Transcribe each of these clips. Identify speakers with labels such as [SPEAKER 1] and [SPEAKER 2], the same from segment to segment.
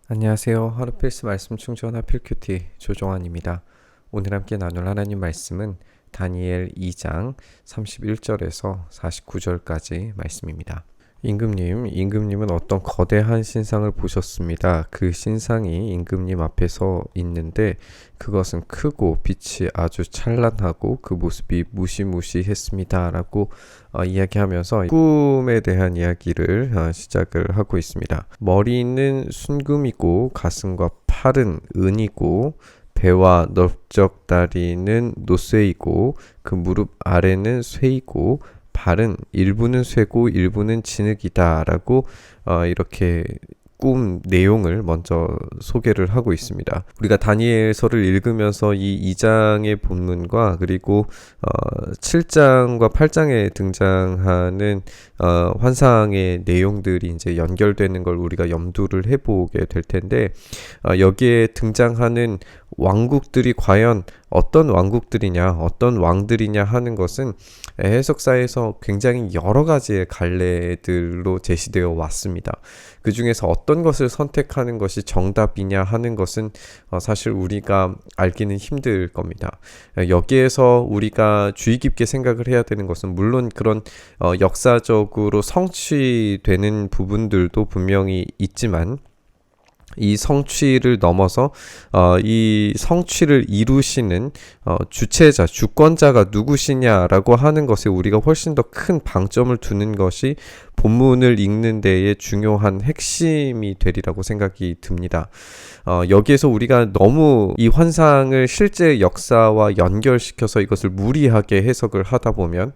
[SPEAKER 1] 안녕하세요. 하루필스 말씀 충전 하필큐티 조종환입니다. 오늘 함께 나눌 하나님 말씀은 다니엘 2장 31절에서 49절까지 말씀입니다. 임금님은 어떤 거대한 신상을 보셨습니다. 그 신상이 임금님 앞에서 있는데 그것은 크고 빛이 아주 찬란하고 그 모습이 무시무시했습니다. 라고 이야기하면서 꿈에 대한 이야기를 시작을 하고 있습니다. 머리는 순금이고 가슴과 팔은 은이고 배와 넓적다리는 노쇠이고 그 무릎 아래는 쇠이고 발은 일부는 쇠고 일부는 진흙이다 라고 이렇게 꿈 내용을 먼저 소개를 하고 있습니다. 우리가 다니엘서를 읽으면서 이 2장의 본문과 그리고 7장과 8장에 등장하는 환상의 내용들이 이제 연결되는 걸 우리가 염두를 해보게 될 텐데 여기에 등장하는 왕국들이 과연 어떤 왕국들이냐, 어떤 왕들이냐 하는 것은 해석사에서 굉장히 여러 가지의 갈래들로 제시되어 왔습니다. 그 중에서 어떤 것을 선택하는 것이 정답이냐 하는 것은 사실 우리가 알기는 힘들 겁니다. 여기에서 우리가 주의 깊게 생각을 해야 되는 것은 물론 그런 역사적으로 성취되는 부분들도 분명히 있지만 이 성취를 넘어서 이 성취를 이루시는 주체자, 주권자가 누구시냐라고 하는 것에 우리가 훨씬 더 큰 방점을 두는 것이 본문을 읽는 데에 중요한 핵심이 되리라고 생각이 듭니다. 여기에서 우리가 너무 이 환상을 실제 역사와 연결시켜서 이것을 무리하게 해석을 하다 보면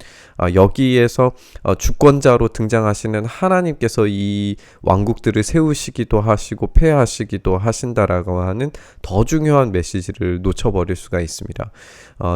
[SPEAKER 1] 여기에서 주권자로 등장하시는 하나님께서 이 왕국들을 세우시기도 하시고 폐하시기도 하신다라고 하는 더 중요한 메시지를 놓쳐버릴 수가 있습니다.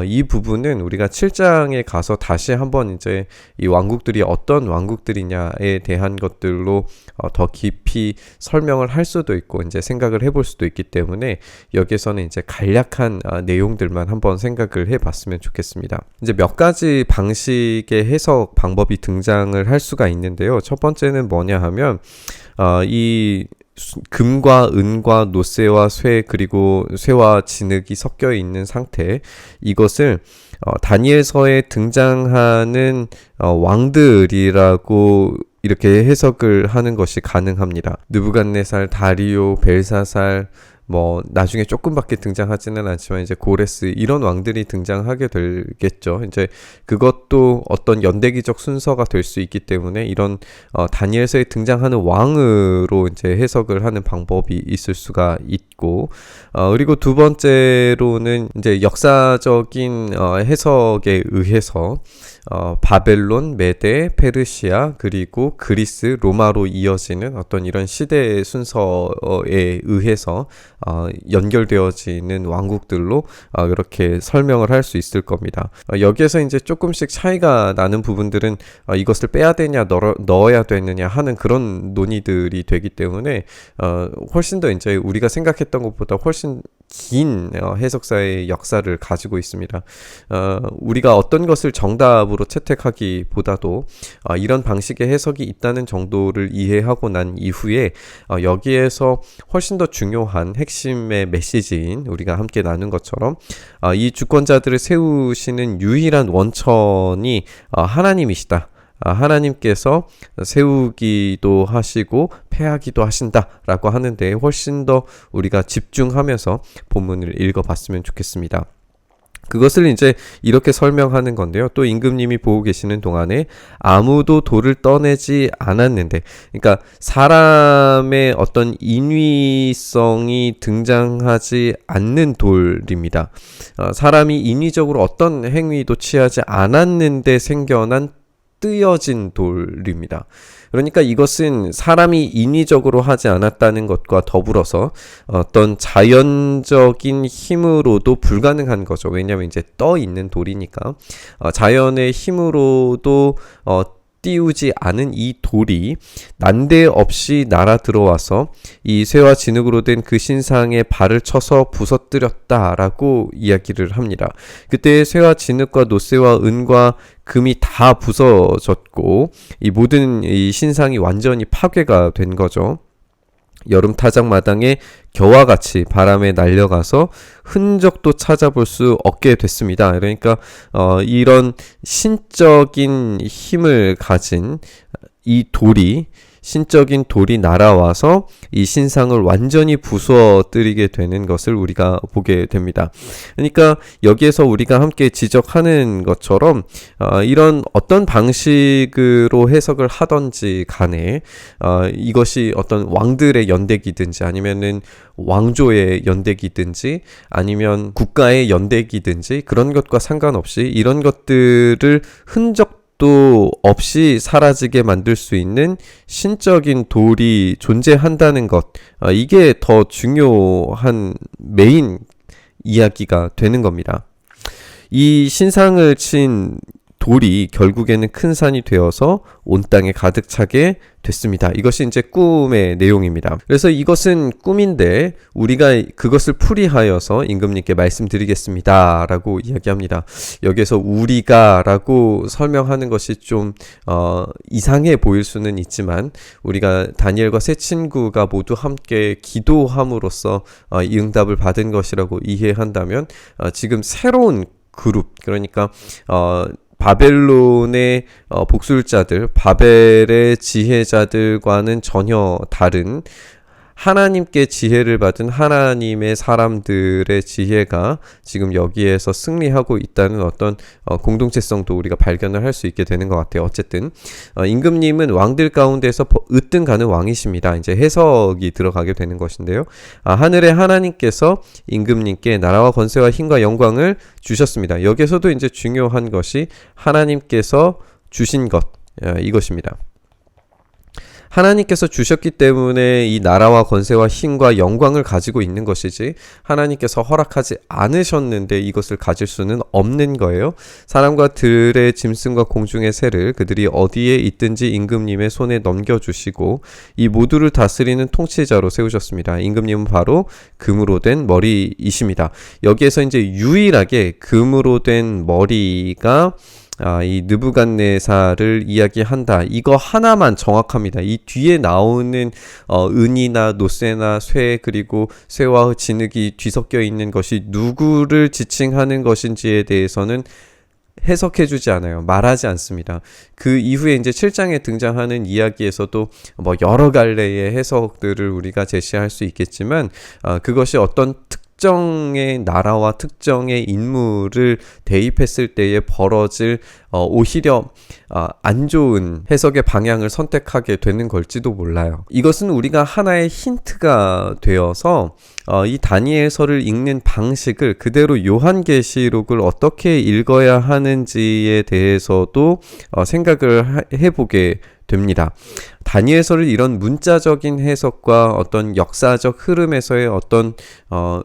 [SPEAKER 1] 이 부분은 우리가 7장에 가서 다시 한번 이제 이 왕국들이 어떤 왕국들이냐에 대한 것들로 더 깊이 설명을 할 수도 있고 이제 생각을 해볼 수도 있기 때문에 여기서는 이제 간략한 내용들만 한번 생각을 해봤으면 좋겠습니다. 이제 몇 가지 방식의 해석 방법이 등장을 할 수가 있는데요. 첫 번째는 뭐냐 하면 이 금과 은과 노쇠와 쇠 그리고 쇠와 진흙이 섞여 있는 상태, 이것을 다니엘서에 등장하는 왕들이라고 이렇게 해석을 하는 것이 가능합니다. 느부갓네살, 다리오, 벨사살, 나중에 조금밖에 등장하지는 않지만 이제 고레스 이런 왕들이 등장하게 되겠죠. 이제 그것도 어떤 연대기적 순서가 될 수 있기 때문에 이런 다니엘서에 등장하는 왕으로 이제 해석을 하는 방법이 있을 수가 있고, 그리고 두 번째로는 이제 역사적인 해석에 의해서 바벨론, 메데, 페르시아 그리고 그리스, 로마로 이어지는 어떤 이런 시대 순서에 의해서 연결되어지는 왕국들로 이렇게 설명을 할 수 있을 겁니다. 여기에서 이제 조금씩 차이가 나는 부분들은 이것을 빼야 되냐 넣어야 되느냐 하는 그런 논의들이 되기 때문에 훨씬 더 이제 우리가 생각했던 것보다 훨씬 긴 해석사의 역사를 가지고 있습니다. 우리가 어떤 것을 정답으로 채택하기보다도 이런 방식의 해석이 있다는 정도를 이해하고 난 이후에 여기에서 훨씬 더 중요한 핵심의 메시지인 우리가 함께 나눈 것처럼 이 주권자들을 세우시는 유일한 원천이 하나님이시다. 하나님께서 세우기도 하시고 폐하기도 하신다라고 하는데 훨씬 더 우리가 집중하면서 본문을 읽어봤으면 좋겠습니다. 그것을 이제 이렇게 설명하는 건데요. 또 임금님이 보고 계시는 동안에 아무도 돌을 떠내지 않았는데, 그러니까 사람의 어떤 인위성이 등장하지 않는 돌입니다. 사람이 인위적으로 어떤 행위도 취하지 않았는데 생겨난 뜨여진 돌입니다. 그러니까 이것은 사람이 인위적으로 하지 않았다는 것과 더불어서 어떤 자연적인 힘으로도 불가능한 거죠. 왜냐하면 이제 떠 있는 돌이니까 자연의 힘으로도 띄우지 않은 이 돌이 난데없이 날아 들어와서 이 쇠와 진흙으로 된 그 신상에 발을 쳐서 부서뜨렸다라고 이야기를 합니다. 그때 쇠와 진흙과 노쇠와 은과 금이 다 부서졌고 이 모든 이 신상이 완전히 파괴가 된 거죠. 여름 타작마당에 겨와 같이 바람에 날려가서 흔적도 찾아볼 수 없게 됐습니다. 그러니까 이런 신적인 힘을 가진 이 돌이 신적인 돌이 날아와서 이 신상을 완전히 부숴뜨리게 되는 것을 우리가 보게 됩니다. 그러니까 여기에서 우리가 함께 지적하는 것처럼 이런 어떤 방식으로 해석을 하던지 간에 이것이 어떤 왕들의 연대기든지 아니면은 왕조의 연대기든지 아니면 국가의 연대기든지 그런 것과 상관없이 이런 것들을 흔적 도 없이 사라지게 만들 수 있는 신적인 돌이 존재한다는 것, 이게 더 중요한 메인 이야기가 되는 겁니다. 이 신상을 친 돌이 결국에는 큰 산이 되어서 온 땅에 가득 차게 됐습니다. 이것이 이제 꿈의 내용입니다. 그래서 이것은 꿈인데 우리가 그것을 풀이하여서 임금님께 말씀드리겠습니다 라고 이야기합니다. 여기에서 우리가 라고 설명하는 것이 좀 이상해 보일 수는 있지만 우리가 다니엘과 세 친구가 모두 함께 기도함으로써 이 응답을 받은 것이라고 이해한다면 지금 새로운 그룹, 그러니까 바벨론의 복술자들, 바벨의 지혜자들과는 전혀 다른 하나님께 지혜를 받은 하나님의 사람들의 지혜가 지금 여기에서 승리하고 있다는 어떤 공동체성도 우리가 발견을 할 수 있게 되는 것 같아요. 어쨌든 임금님은 왕들 가운데서 으뜸 가는 왕이십니다. 이제 해석이 들어가게 되는 것인데요. 하늘의 하나님께서 임금님께 나라와 권세와 힘과 영광을 주셨습니다. 여기에서도 이제 중요한 것이 하나님께서 주신 것, 이것입니다. 하나님께서 주셨기 때문에 이 나라와 권세와 힘과 영광을 가지고 있는 것이지 하나님께서 허락하지 않으셨는데 이것을 가질 수는 없는 거예요. 사람과 들의 짐승과 공중의 새를 그들이 어디에 있든지 임금님의 손에 넘겨주시고 이 모두를 다스리는 통치자로 세우셨습니다. 임금님은 바로 금으로 된 머리이십니다. 여기에서 이제 유일하게 금으로 된 머리가 이 느부갓네살을 이야기한다. 이거 하나만 정확합니다. 이 뒤에 나오는 은이나 노쇠나 쇠 그리고 쇠와 진흙이 뒤섞여 있는 것이 누구를 지칭하는 것인지에 대해서는 해석해주지 않아요. 말하지 않습니다. 그 이후에 이제 7장에 등장하는 이야기에서도 뭐 여러 갈래의 해석들을 우리가 제시할 수 있겠지만 그것이 어떤 특정의 나라와 특정의 인물을 대입했을 때에 벌어질 오히려 안 좋은 해석의 방향을 선택하게 되는 걸지도 몰라요. 이것은 우리가 하나의 힌트가 되어서 이 다니엘서를 읽는 방식을 그대로 요한계시록을 어떻게 읽어야 하는지에 대해서도 생각을 해보게 됩니다. 다니엘서를 이런 문자적인 해석과 어떤 역사적 흐름에서의 어떤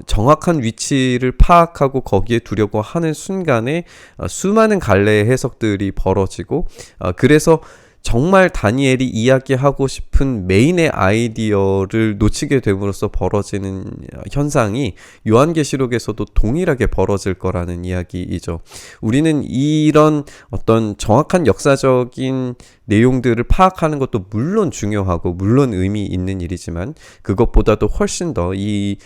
[SPEAKER 1] 정확한 위치를 파악하고 거기에 두려고 하는 순간에 수많은 갈래의 해석들이 벌어지고 그래서 정말 다니엘이 이야기하고 싶은 메인의 아이디어를 놓치게 됨으로써 벌어지는 현상이 요한계시록에서도 동일하게 벌어질 거라는 이야기이죠. 우리는 이런 어떤 정확한 역사적인 내용들을 파악하는 것도 물론 중요하고 물론 의미 있는 일이지만 그것보다도 훨씬 더 이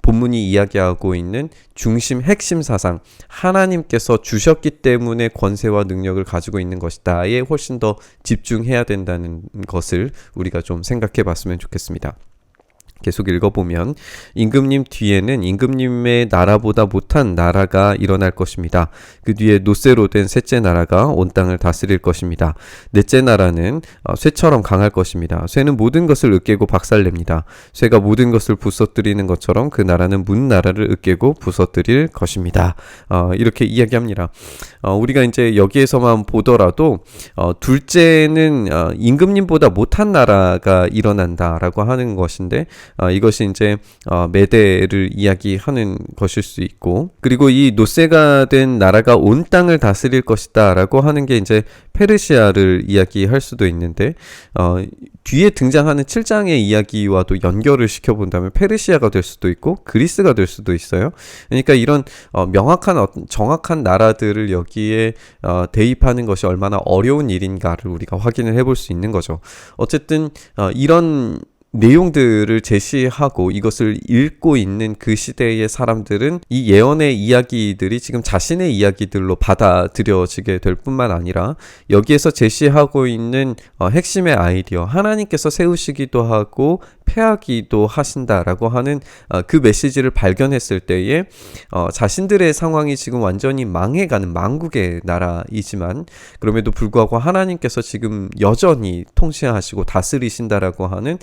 [SPEAKER 1] 본문이 이야기하고 있는 중심 핵심 사상, 하나님께서 주셨기 때문에 권세와 능력을 가지고 있는 것이다에 훨씬 더 집중해야 된다는 것을 우리가 좀 생각해 봤으면 좋겠습니다. 계속 읽어보면 임금님 뒤에는 임금님의 나라보다 못한 나라가 일어날 것입니다. 그 뒤에 노쇠로 된 셋째 나라가 온 땅을 다스릴 것입니다. 넷째 나라는 쇠처럼 강할 것입니다. 쇠는 모든 것을 으깨고 박살냅니다. 쇠가 모든 것을 부서뜨리는 것처럼 그 나라는 문 나라를 으깨고 부서뜨릴 것입니다. 이렇게 이야기합니다. 우리가 이제 여기에서만 보더라도 둘째는 임금님보다 못한 나라가 일어난다라고 하는 것인데 이것이 이제 메대를 이야기하는 것일 수 있고 그리고 이 노쇠가 된 나라가 온 땅을 다스릴 것이다 라고 하는 게 이제 페르시아를 이야기할 수도 있는데 뒤에 등장하는 7장의 이야기와도 연결을 시켜본다면 페르시아가 될 수도 있고 그리스가 될 수도 있어요. 그러니까 이런 명확한 정확한 나라들을 여기에 대입하는 것이 얼마나 어려운 일인가를 우리가 확인을 해볼 수 있는 거죠. 어쨌든 이런 내용들을 제시하고 이것을 읽고 있는 그 시대의 사람들은 이 예언의 이야기들이 지금 자신의 이야기들로 받아들여지게 될 뿐만 아니라 여기에서 제시하고 있는 핵심의 아이디어, 하나님께서 세우시기도 하고 패하기도 하신다라고 하는 그 메시지를 발견했을 때에 자신들의 상황이 지금 완전히 망해가는 망국의 나라이지만 그럼에도 불구하고 하나님께서 지금 여전히 통치하시고 다스리신다라고 하는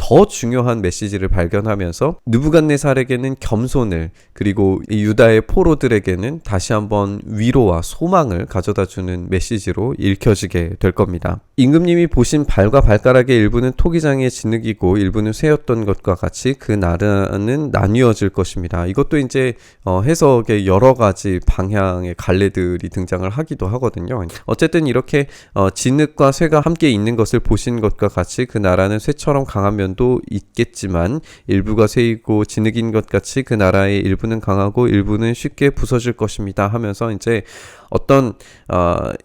[SPEAKER 1] 더 중요한 메시지를 발견하면서 느부갓네살에게는 겸손을, 그리고 이 유다의 포로들에게는 다시 한번 위로와 소망을 가져다주는 메시지로 읽혀지게 될 겁니다. 임금님이 보신 발과 발가락의 일부는 토기장에 진흙이고 일부는 쇠였던 것과 같이 그 나라는 나뉘어질 것입니다. 이것도 이제 해석의 여러 가지 방향의 갈래들이 등장을 하기도 하거든요. 어쨌든 이렇게 진흙과 쇠가 함께 있는 것을 보신 것과 같이 그 나라는 쇠처럼 강한 면도 있겠지만 일부가 쇠이고 진흙인 것 같이 그 나라의 일부는 강하고 일부는 쉽게 부서질 것입니다 하면서 이제 어떤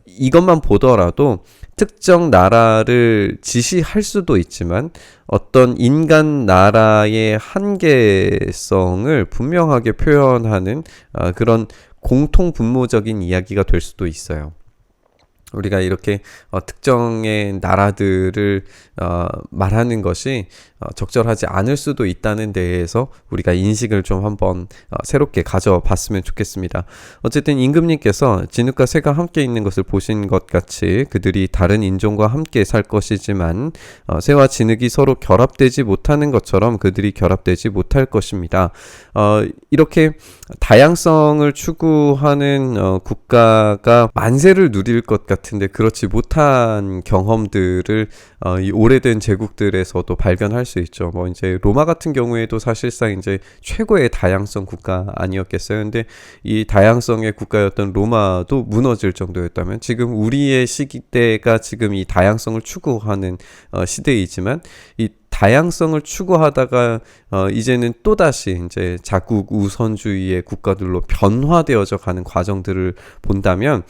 [SPEAKER 1] 이것만 보더라도 특정 나라를 지시할 수도 있지만 어떤 인간 나라의 한계성을 분명하게 표현하는 그런 공통분모적인 이야기가 될 수도 있어요. 우리가 이렇게 특정의 나라들을 말하는 것이 적절하지 않을 수도 있다는 데에서 우리가 인식을 좀 한번 새롭게 가져봤으면 좋겠습니다. 어쨌든 임금님께서 진흙과 쇠가 함께 있는 것을 보신 것 같이 그들이 다른 인종과 함께 살 것이지만 쇠와 진흙이 서로 결합되지 못하는 것처럼 그들이 결합되지 못할 것입니다. 이렇게 다양성을 추구하는 국가가 만세를 누릴 것 같은데 그렇지 못한 경험들을 이 오래된 제국들에서도 발견할 수 있죠. 뭐 이제 로마 같은 경우에도 사실상 이제 최고의 다양성 국가 아니었겠어요. 근데 이 다양성의 국가였던 로마도 무너질 정도였다면 지금 우리의 시기대가 지금 이 다양성을 추구하는 시대이지만 이 다양성을 추구하다가 이제는 또다시 이제 자국 우선주의의 국가들로 변화되어져 가는 과정들을 본다면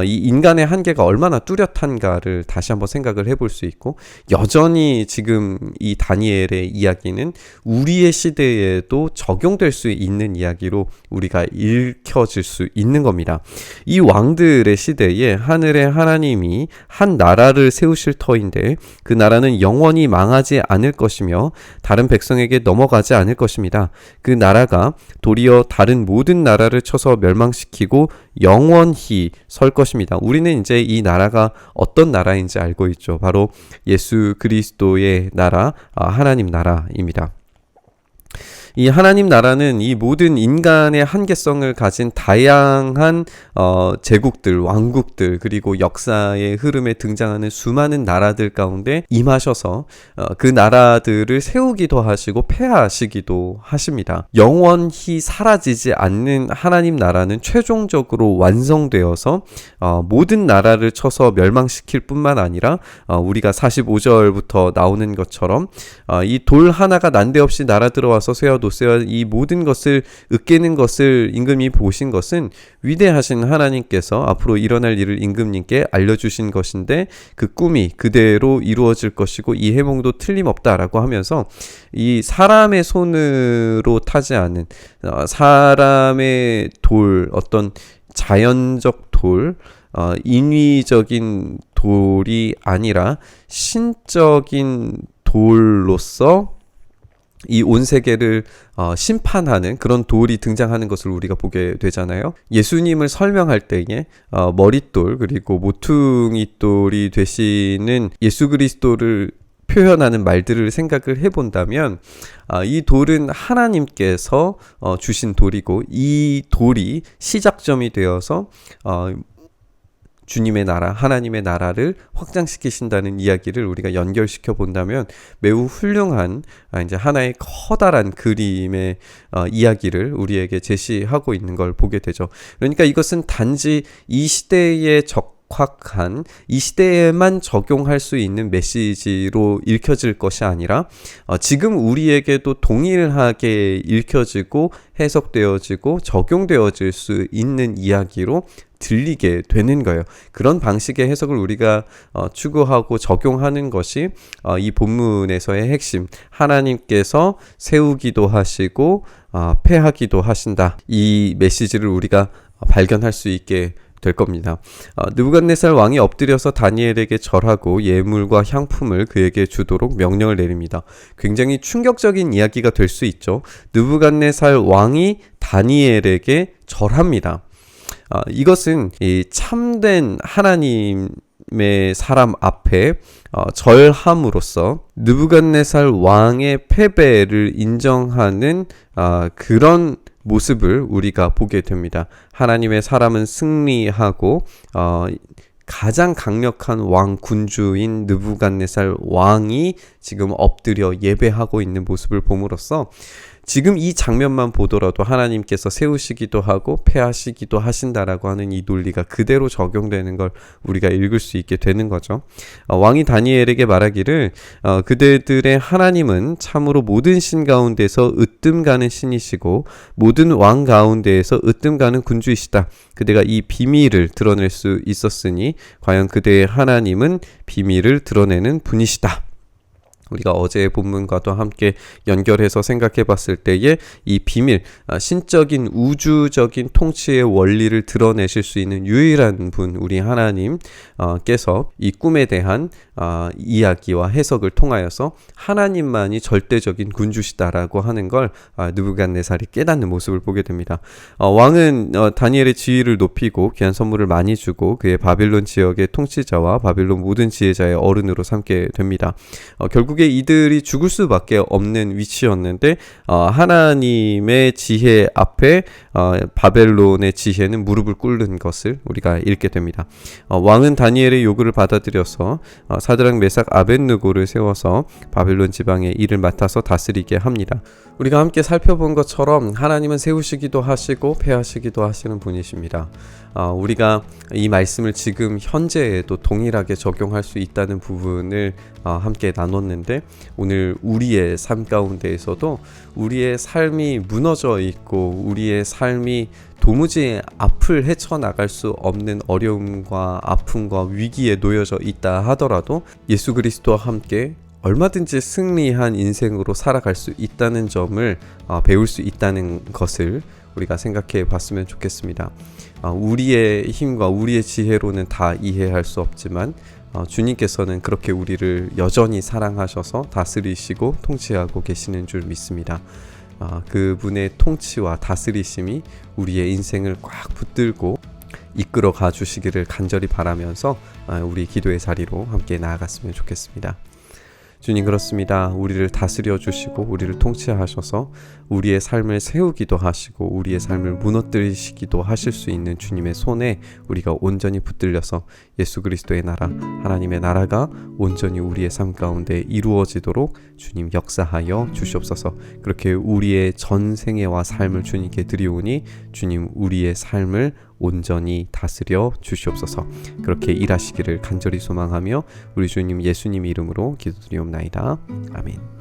[SPEAKER 1] 이 인간의 한계가 얼마나 뚜렷한가를 다시 한번 생각을 해볼 수 있고 여전히 지금 이 다니엘의 이야기는 우리의 시대에도 적용될 수 있는 이야기로 우리가 읽혀질 수 있는 겁니다. 이 왕들의 시대에 하늘의 하나님이 한 나라를 세우실 터인데 그 나라는 영원히 망하지 않을 것이며 다른 백성에게 넘어가지 않을 것입니다. 그 나라가 도리어 다른 모든 나라를 쳐서 멸망시키고 영원히 설 것입니다. 우리는 이제 이 나라가 어떤 나라인지 알고 있죠. 바로 예수 그리스도의 나라, 하나님 나라입니다. 이 하나님 나라는 이 모든 인간의 한계성을 가진 다양한 제국들, 왕국들, 그리고 역사의 흐름에 등장하는 수많은 나라들 가운데 임하셔서 그 나라들을 세우기도 하시고 폐하시기도 하십니다. 영원히 사라지지 않는 하나님 나라는 최종적으로 완성되어서 모든 나라를 쳐서 멸망시킬 뿐만 아니라 우리가 45절부터 나오는 것처럼 이 돌 하나가 난데없이 날아 들어와서 쇠와 노쇠와 이 모든 것을 으깨는 것을 임금이 보신 것은 위대하신 하나님께서 앞으로 일어날 일을 임금님께 알려주신 것인데 그 꿈이 그대로 이루어질 것이고 이 해몽도 틀림없다라고 하면서 이 사람의 손으로 타지 않은 사람의 돌, 어떤 자연적 돌, 인위적인 돌이 아니라 신적인 돌로서 이 온 세계를 심판하는 그런 돌이 등장하는 것을 우리가 보게 되잖아요. 예수님을 설명할 때에 머릿돌 그리고 모퉁이돌이 되시는 예수 그리스도를 표현하는 말들을 생각을 해본다면 이 돌은 하나님께서 주신 돌이고 이 돌이 시작점이 되어서 주님의 나라, 하나님의 나라를 확장시키신다는 이야기를 우리가 연결시켜 본다면 매우 훌륭한 이제 하나의 커다란 그림의 이야기를 우리에게 제시하고 있는 걸 보게 되죠. 그러니까 이것은 단지 이 시대에 적확한 이 시대에만 적용할 수 있는 메시지로 읽혀질 것이 아니라 지금 우리에게도 동일하게 읽혀지고 해석되어지고 적용되어질 수 있는 이야기로 들리게 되는 거예요. 그런 방식의 해석을 우리가 추구하고 적용하는 것이 이 본문에서의 핵심, 하나님께서 세우기도 하시고 패하기도 하신다, 이 메시지를 우리가 발견할 수 있게 될 겁니다. 느부갓네살 왕이 엎드려서 다니엘에게 절하고 예물과 향품을 그에게 주도록 명령을 내립니다. 굉장히 충격적인 이야기가 될 수 있죠. 느부갓네살 왕이 다니엘에게 절합니다. 이것은 이 참된 하나님의 사람 앞에 절함으로써 느부갓네살 왕의 패배를 인정하는 그런 모습을 우리가 보게 됩니다. 하나님의 사람은 승리하고 가장 강력한 왕 군주인 느부갓네살 왕이 지금 엎드려 예배하고 있는 모습을 봄으로써 지금 이 장면만 보더라도 하나님께서 세우시기도 하고 패하시기도 하신다라고 하는 이 논리가 그대로 적용되는 걸 우리가 읽을 수 있게 되는 거죠. 왕이 다니엘에게 말하기를 그대들의 하나님은 참으로 모든 신 가운데서 으뜸가는 신이시고 모든 왕 가운데에서 으뜸가는 군주이시다. 그대가 이 비밀을 드러낼 수 있었으니 과연 그대의 하나님은 비밀을 드러내는 분이시다. 우리가 어제의 본문과도 함께 연결해서 생각해 봤을 때에 이 비밀, 신적인 우주적인 통치의 원리를 드러내실 수 있는 유일한 분, 우리 하나님께서 이 꿈에 대한 이야기와 해석을 통하여서 하나님만이 절대적인 군주시다라고 하는 걸 느부갓네살이 깨닫는 모습을 보게 됩니다. 왕은 다니엘의 지위를 높이고 귀한 선물을 많이 주고 그의 바빌론 지역의 통치자와 바빌론 모든 지혜자의 어른으로 삼게 됩니다. 결국에 이들이 죽을 수밖에 없는 위치였는데 하나님의 지혜 앞에 바벨론의 지혜는 무릎을 꿇는 것을 우리가 읽게 됩니다. 왕은 다니엘의 요구를 받아들여서 사드락 메삭 아벳느고를 세워서 바벨론 지방의 일을 맡아서 다스리게 합니다. 우리가 함께 살펴본 것처럼 하나님은 세우시기도 하시고 패하시기도 하시는 분이십니다. 우리가 이 말씀을 지금 현재에도 동일하게 적용할 수 있다는 부분을 함께 나눴는데 오늘 우리의 삶 가운데에서도 우리의 삶이 무너져 있고 우리의 삶이 도무지 앞을 헤쳐나갈 수 없는 어려움과 아픔과 위기에 놓여져 있다 하더라도 예수 그리스도와 함께 얼마든지 승리한 인생으로 살아갈 수 있다는 점을 배울 수 있다는 것을 우리가 생각해 봤으면 좋겠습니다. 우리의 힘과 우리의 지혜로는 다 이해할 수 없지만 주님께서는 그렇게 우리를 여전히 사랑하셔서 다스리시고 통치하고 계시는 줄 믿습니다. 그분의 통치와 다스리심이 우리의 인생을 꽉 붙들고 이끌어 가 주시기를 간절히 바라면서 우리 기도의 자리로 함께 나아갔으면 좋겠습니다. 주님, 그렇습니다. 우리를 다스려 주시고 우리를 통치하셔서 우리의 삶을 세우기도 하시고 우리의 삶을 무너뜨리시기도 하실 수 있는 주님의 손에 우리가 온전히 붙들려서 예수 그리스도의 나라, 하나님의 나라가 온전히 우리의 삶 가운데 이루어지도록 주님 역사하여 주시옵소서. 그렇게 우리의 전생애와 삶을 주님께 드리오니 주님 우리의 삶을 온전히 다스려 주시옵소서. 그렇게 일하시기를 간절히 소망하며 우리 주님 예수님 이름으로 기도드리옵나이다. 아멘.